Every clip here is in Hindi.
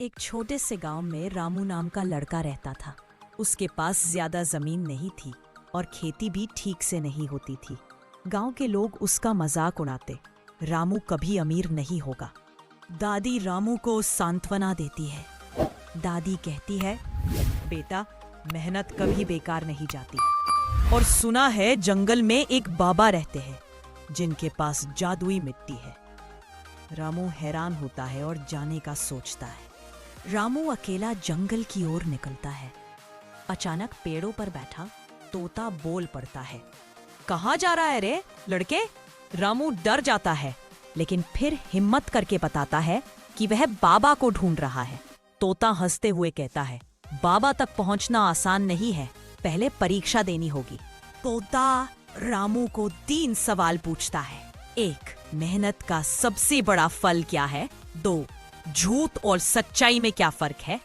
एक छोटे से गांव में रामू नाम का लड़का रहता था। उसके पास ज्यादा जमीन नहीं थी और खेती भी ठीक से नहीं होती थी। गांव के लोग उसका मजाक उड़ाते, रामू कभी अमीर नहीं होगा। दादी रामू को सांत्वना देती है। दादी कहती है, बेटा, मेहनत कभी बेकार नहीं जाती। और सुना है जंगल में एक बाबा रहते हैं जिनके पास जादुई मिट्टी है। रामू हैरान होता है और जाने का सोचता है। रामू अकेला जंगल की ओर निकलता है। अचानक पेड़ों पर बैठा तोता बोल पड़ता है, कहाँ जा रहा है रे लड़के? रामू डर जाता है, लेकिन फिर हिम्मत करके बताता है कि वह बाबा को ढूंढ रहा है। तोता हंसते हुए कहता है, बाबा तक पहुंचना आसान नहीं है, पहले परीक्षा देनी होगी। तोता रामू को 3 सवाल पूछता है। 1. मेहनत का सबसे बड़ा फल क्या है? 2. झूठ और सच्चाई में क्या फर्क है?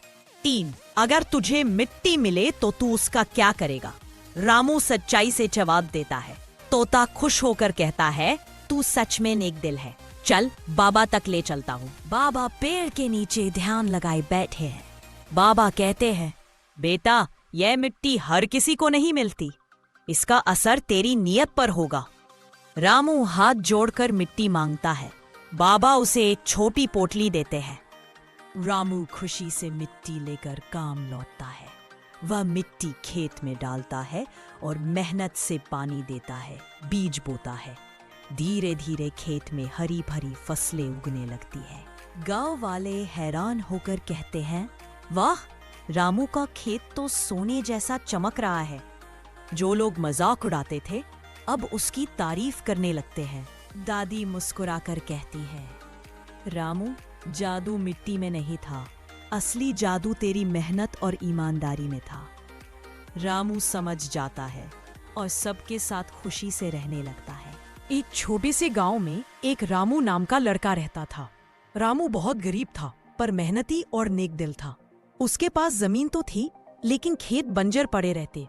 3. अगर तुझे मिट्टी मिले तो तू उसका क्या करेगा? रामू सच्चाई से जवाब देता है। तोता खुश होकर कहता है, तू सच में नेक दिल है, चल बाबा तक ले चलता हूँ। बाबा पेड़ के नीचे ध्यान लगाए बैठे हैं। बाबा कहते हैं, बेटा, यह मिट्टी हर किसी को नहीं मिलती, इसका असर तेरी नीयत पर होगा। रामू हाथ जोड़कर मिट्टी मांगता है। बाबा उसे एक छोटी पोटली देते हैं। रामू खुशी से मिट्टी लेकर काम लौटता है। वह मिट्टी खेत में डालता है और मेहनत से पानी देता है, बीज बोता है। धीरे धीरे खेत में हरी भरी फसलें उगने लगती है। गांव वाले हैरान होकर कहते हैं, वाह, रामू का खेत तो सोने जैसा चमक रहा है। जो लोग मजाक उड़ाते थे अब उसकी तारीफ करने लगते हैं। दादी मुस्कुराकर कहती है, रामू, जादू मिट्टी में नहीं था, असली जादू तेरी मेहनत और ईमानदारी में था। रामू समझ जाता है और सबके साथ खुशी से रहने लगता है। एक छोटे से गांव में एक रामू नाम का लड़का रहता था। रामू बहुत गरीब था, पर मेहनती और नेक दिल था। उसके पास जमीन तो थी, लेकिन खेत बंजर पड़े रहते।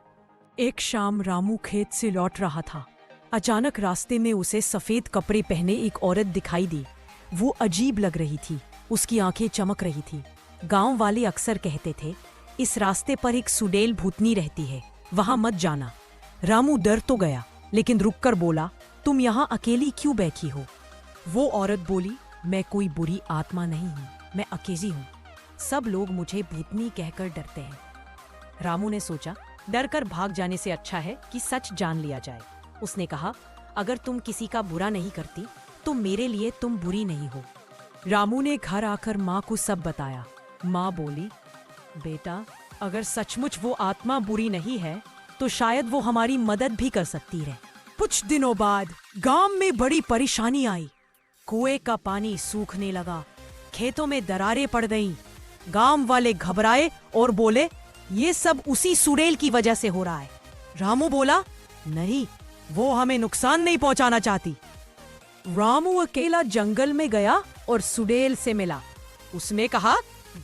एक शाम रामू खेत से लौट रहा था। अचानक रास्ते में उसे सफेद कपड़े पहने एक औरत दिखाई दी। वो अजीब लग रही थी, उसकी आंखें चमक रही थी। गांव वाले अक्सर कहते थे, इस रास्ते पर एक सुडेल भूतनी रहती है, वहां मत जाना। रामू डर तो गया, लेकिन रुककर बोला, तुम यहाँ अकेली क्यों बैठी हो? वो औरत बोली, मैं कोई बुरी आत्मा नहीं हूँ, मैं अकेली हूँ। सब लोग मुझे भूतनी कहकर डरते हैं। रामू ने सोचा, डर कर भाग जाने से अच्छा है कि सच जान लिया जाए। उसने कहा, अगर तुम किसी का बुरा नहीं करती तो मेरे लिए तुम बुरी नहीं हो। रामू ने घर आकर माँ को सब बताया। माँ बोली, बेटा, अगर सचमुच वो आत्मा बुरी नहीं है तो शायद वो हमारी मदद भी कर सकती है। कुछ दिनों बाद गांव में बड़ी परेशानी आई। कुएं का पानी सूखने लगा, खेतों में दरारें पड़ गईं। गांव वाले घबराए और बोले, ये सब उसी सुडेल की वजह से हो रहा है। रामू बोला, नहीं, वो हमें नुकसान नहीं पहुंचाना चाहती। रामू अकेला जंगल में गया और सुडेल से मिला। उसने कहा,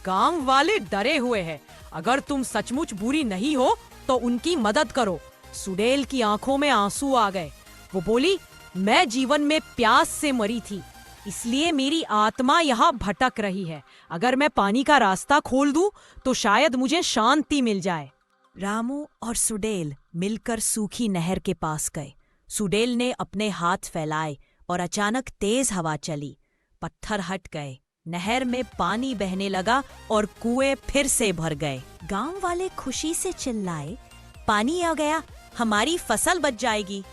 गांव वाले डरे हुए हैं, अगर तुम सचमुच बुरी नहीं हो तो उनकी मदद करो। सुडेल की आंखों में आंसू आ गए। वो बोली, मैं जीवन में प्यास से मरी थी, इसलिए मेरी आत्मा यहाँ भटक रही है। अगर मैं पानी का रास्ता खोल दूं तो शायद मुझे शांति मिल जाए। रामू और सुडेल मिलकर सूखी नहर के पास गए। सुडेल ने अपने हाथ फैलाए और अचानक तेज हवा चली। पत्थर हट गए, नहर में पानी बहने लगा और कुएं फिर से भर गए। गांव वाले खुशी से चिल्लाए, पानी आ गया, हमारी फसल बच जाएगी।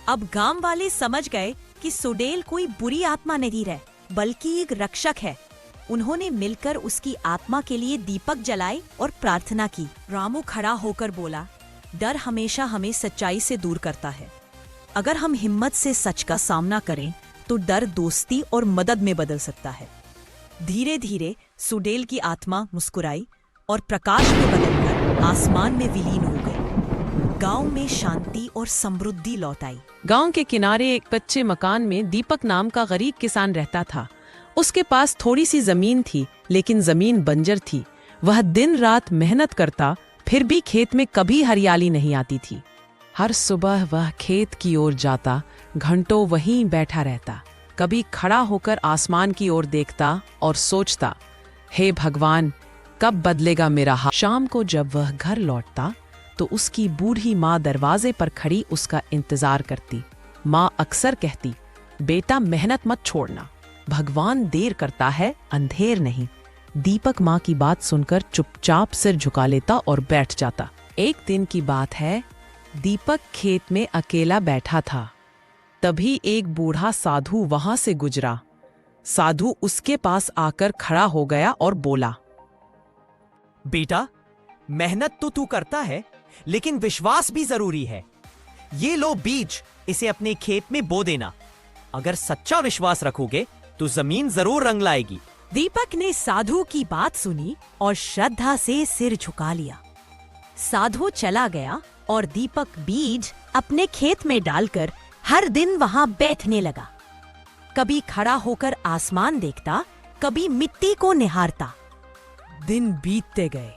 अब गांव वाले समझ गए कि सुडेल कोई बुरी आत्मा नहीं है, बल्कि एक रक्षक है। उन्होंने मिलकर उसकी आत्मा के लिए दीपक जलाए और प्रार्थना की। रामू खड़ा होकर बोला, डर हमेशा हमें सच्चाई से दूर करता है। अगर हम हिम्मत से सच का सामना करें तो डर दोस्ती और मदद में बदल सकता है। धीरे धीरे सुडेल की आत्मा मुस्कुराई और प्रकाश में बदलकर आसमान में विलीन हो गई। गांव में शांति और समृद्धि लौट आई। गांव के किनारे एक कच्चे मकान में दीपक नाम का गरीब किसान रहता था। उसके पास थोड़ी सी जमीन थी, लेकिन जमीन बंजर थी। वह दिन रात मेहनत करता, फिर भी खेत में कभी हरियाली नहीं आती थी। हर सुबह वह खेत की ओर जाता, घंटों वहीं बैठा रहता। कभी खड़ा होकर आसमान की ओर देखता और सोचता, हे भगवान, कब बदलेगा मेरा हाल। शाम को जब वह घर लौटता तो उसकी बूढ़ी माँ दरवाजे पर खड़ी उसका इंतजार करती। माँ अक्सर कहती, बेटा मेहनत मत छोड़ना, भगवान देर करता है अंधेर नहीं। दीपक माँ की बात सुनकर चुपचाप सिर झुका लेता और बैठ जाता। एक दिन की बात है, दीपक खेत में अकेला बैठा था। तभी एक बूढ़ा साधु वहां से गुजरा। साधु उसके पास आकर खड़ा हो गया और बोला, बेटा, मेहनत तो तू करता है, लेकिन विश्वास भी जरूरी है। ये लो बीज, इसे अपने खेत में बो देना। अगर सच्चा विश्वास रखोगे तो जमीन जरूर रंग लाएगी। दीपक ने साधु की बात सुनी और श्रद्धा से सिर झुका लिया। साधु चला गया और दीपक बीज अपने खेत में डालकर हर दिन वहां बैठने लगा। कभी खड़ा होकर आसमान देखता, कभी मिट्टी को निहारता। दिन बीतते गए।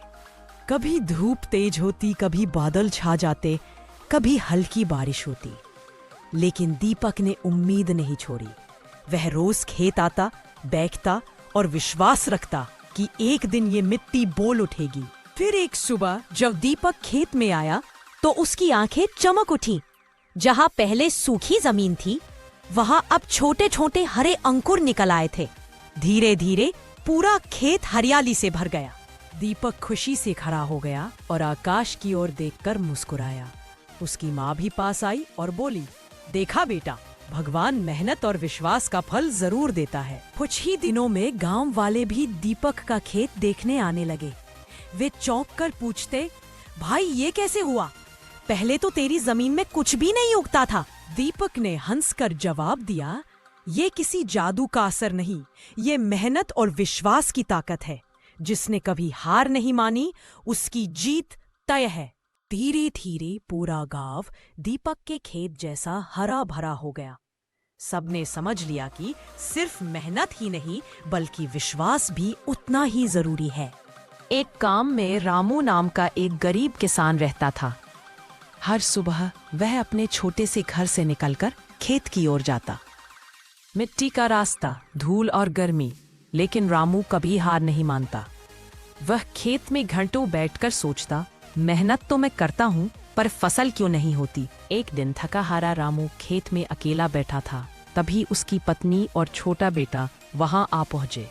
कभी धूप तेज होती, कभी बादल छा जाते, कभी हल्की बारिश होती, लेकिन दीपक ने उम्मीद नहीं छोड़ी। वह रोज खेत आता, बैठता और विश्वास रखता कि एक दिन ये मिट्टी बोल उठेगी। फिर एक सुबह जब दीपक खेत में आया तो उसकी आंखें चमक उठी। जहां पहले सूखी जमीन थी, वहां अब छोटे छोटे हरे अंकुर निकल आए थे। धीरे धीरे पूरा खेत हरियाली से भर गया। दीपक खुशी से खड़ा हो गया और आकाश की ओर देखकर मुस्कुराया। उसकी माँ भी पास आई और बोली, देखा बेटा, भगवान मेहनत और विश्वास का फल जरूर देता है। कुछ ही दिनों में गांव वाले भी दीपक का खेत देखने आने लगे। वे चौंक कर पूछते, भाई ये कैसे हुआ? पहले तो तेरी जमीन में कुछ भी नहीं उगता था। दीपक ने हंसकर जवाब दिया, ये किसी जादू का असर नहीं, ये मेहनत और विश्वास की ताकत है। जिसने कभी हार नहीं मानी, उसकी जीत तय है। धीरे धीरे पूरा गांव दीपक के खेत जैसा हरा भरा हो गया। सबने समझ लिया कि सिर्फ मेहनत ही नहीं, बल्कि विश्वास भी उतना ही जरूरी है। एक गांव में रामू नाम का एक गरीब किसान रहता था। हर सुबह वह अपने छोटे से घर से निकलकर खेत की ओर जाता। मिट्टी का रास्ता, धूल और गर्मी, लेकिन रामू कभी हार नहीं मानता। वह खेत में घंटों बैठकर सोचता, मेहनत तो मैं करता हूँ, पर फसल क्यों नहीं होती। एक दिन थका हारा रामू खेत में अकेला बैठा था। तभी उसकी पत्नी और छोटा बेटा वहां आ पहुंचे।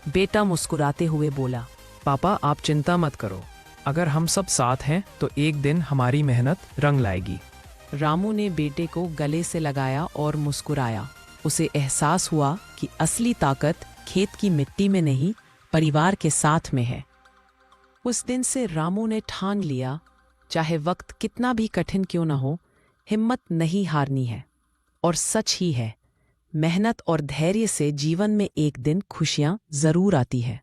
बेटा मुस्कुराते हुए बोला, पापा, आप चिंता मत करो, अगर हम सब साथ हैं तो एक दिन हमारी मेहनत रंग लाएगी। रामू ने बेटे को गले से लगाया और मुस्कुराया। उसे एहसास हुआ कि असली ताकत खेत की मिट्टी में नहीं, परिवार के साथ में है। उस दिन से रामू ने ठान लिया, चाहे वक्त कितना भी कठिन क्यों न हो, हिम्मत नहीं हारनी है। और सच ही है, मेहनत और धैर्य से जीवन में एक दिन खुशियां जरूर आती है।